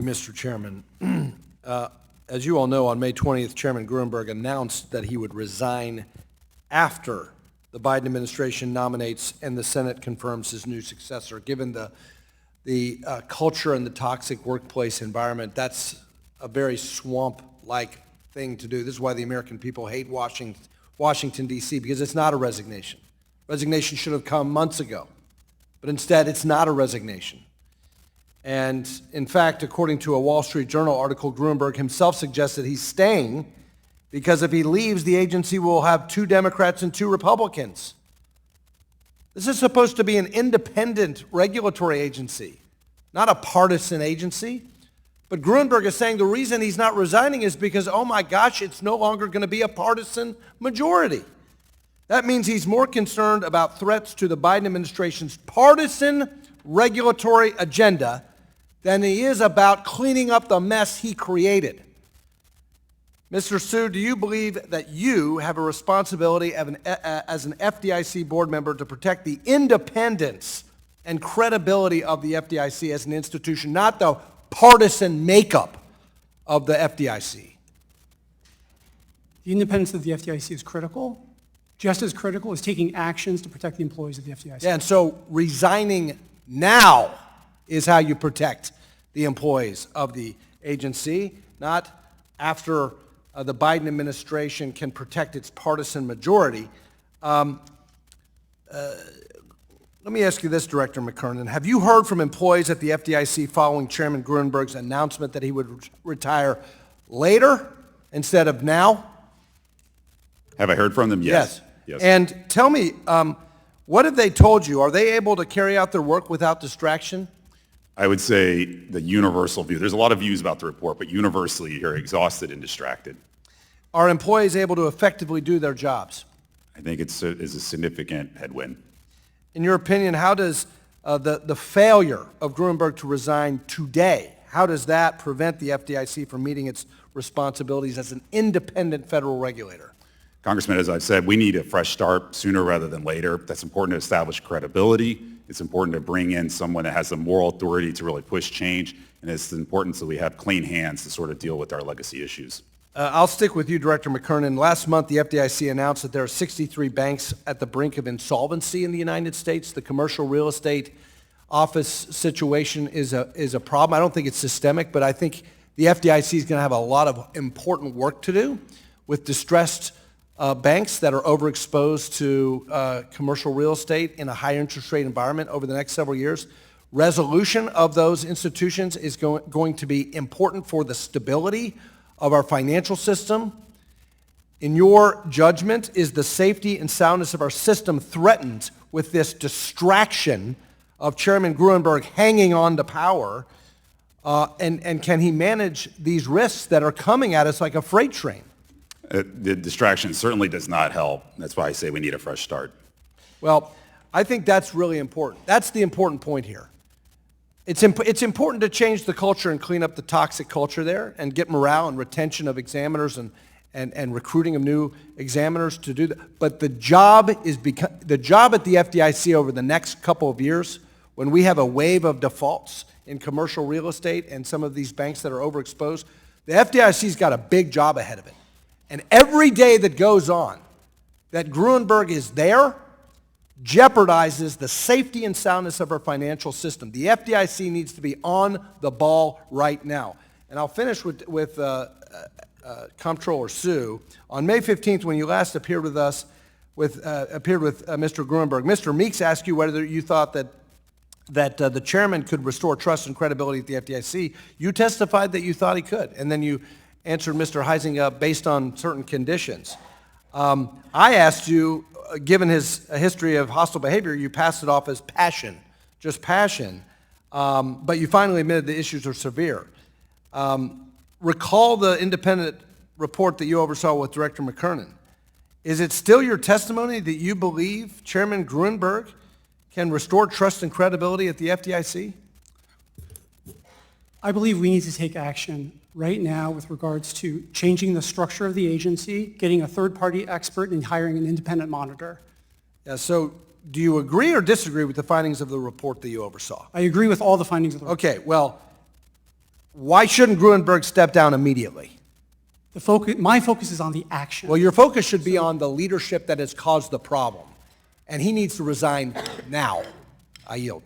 Mr. Chairman. As you all know, on May 20th, Chairman Gruenberg announced that he would resign after the Biden administration nominates and the Senate confirms his new successor. Given the culture and the toxic workplace environment, that's a very swamp-like thing to do. This is why the American people hate Washington, D.C., because it's not a resignation. Resignation should have come months ago, but instead it's not a resignation. And in fact, according to a Wall Street Journal article, Gruenberg himself suggested he's staying because if he leaves, the agency will have 2 Democrats and 2 Republicans. This is supposed to be an independent regulatory agency, not a partisan agency. But Gruenberg is saying the reason he's not resigning is because, oh my gosh, it's no longer going to be a partisan majority. That means he's more concerned about threats to the Biden administration's partisan regulatory agenda than he is about cleaning up the mess he created. Mr. Su, do you believe that you have a responsibility as an FDIC board member to protect the independence and credibility of the FDIC as an institution, not the partisan makeup of the FDIC? The independence of the FDIC is critical, just as critical as taking actions to protect the employees of the FDIC. Yeah, and so resigning now is how you protect the employees of the agency, not after the Biden administration can protect its partisan majority. Let me ask you this, Director McKernan. Have you heard from employees at the FDIC following Chairman Gruenberg's announcement that he would retire later instead of now? Have I heard from them? Yes. Yes. And tell me, what have they told you? Are they able to carry out their work without distraction? I would say the universal view. There's a lot of views about the report, but universally you're exhausted and distracted. Are employees able to effectively do their jobs? I think it's a significant headwind. In your opinion, how does the failure of Gruenberg to resign today, how does that prevent the FDIC from meeting its responsibilities as an independent federal regulator? Congressman, as I've said, we need a fresh start sooner rather than later. That's important to establish credibility. It's important to bring in someone that has the moral authority to really push change, and it's important that we have clean hands to sort of deal with our legacy issues. I'll stick with you, Director McKernan. Last month, the FDIC announced that there are 63 banks at the brink of insolvency in the United States. The commercial real estate office situation is a problem. I don't think it's systemic, but I think the FDIC is going to have a lot of important work to do with distressed banks that are overexposed to commercial real estate in a high interest rate environment over the next several years. Resolution of those institutions is going to be important for the stability of our financial system. In your judgment, is the safety and soundness of our system threatened with this distraction of Chairman Gruenberg hanging on to power? And can he manage these risks that are coming at us like a freight train? The distraction certainly does not help. That's why I say we need a fresh start. Well, I think that's really important. That's the important point here. It's important to change the culture and clean up the toxic culture there and get morale and retention of examiners and recruiting of new examiners to do that. But the job at the FDIC over the next couple of years, when we have a wave of defaults in commercial real estate and some of these banks that are overexposed, the FDIC's got a big job ahead of it. And every day that goes on that Gruenberg is there jeopardizes the safety and soundness of our financial system. The FDIC needs to be on the ball right now. And I'll finish with Comptroller Su. On May 15th, when you last appeared with us, appeared with Mr. Gruenberg, Mr. Meeks asked you whether you thought that the chairman could restore trust and credibility at the FDIC. You testified that you thought he could, and then you answered Mr. Heising based on certain conditions. I asked you, given his history of hostile behavior, you passed it off as passion, just passion, but you finally admitted the issues are severe. Recall the independent report that you oversaw with Director McKernan. Is it still your testimony that you believe Chairman Gruenberg can restore trust and credibility at the FDIC? I believe we need to take action right now with regards to changing the structure of the agency, getting a third-party expert, and hiring an independent monitor. Yeah, so do you agree or disagree with the findings of the report that you oversaw? I agree with all the findings of the report. Okay, well, Why shouldn't Gruenberg step down immediately? My focus is on the action. Well, your focus should be on the leadership that has caused the problem, and he needs to resign now. I yield.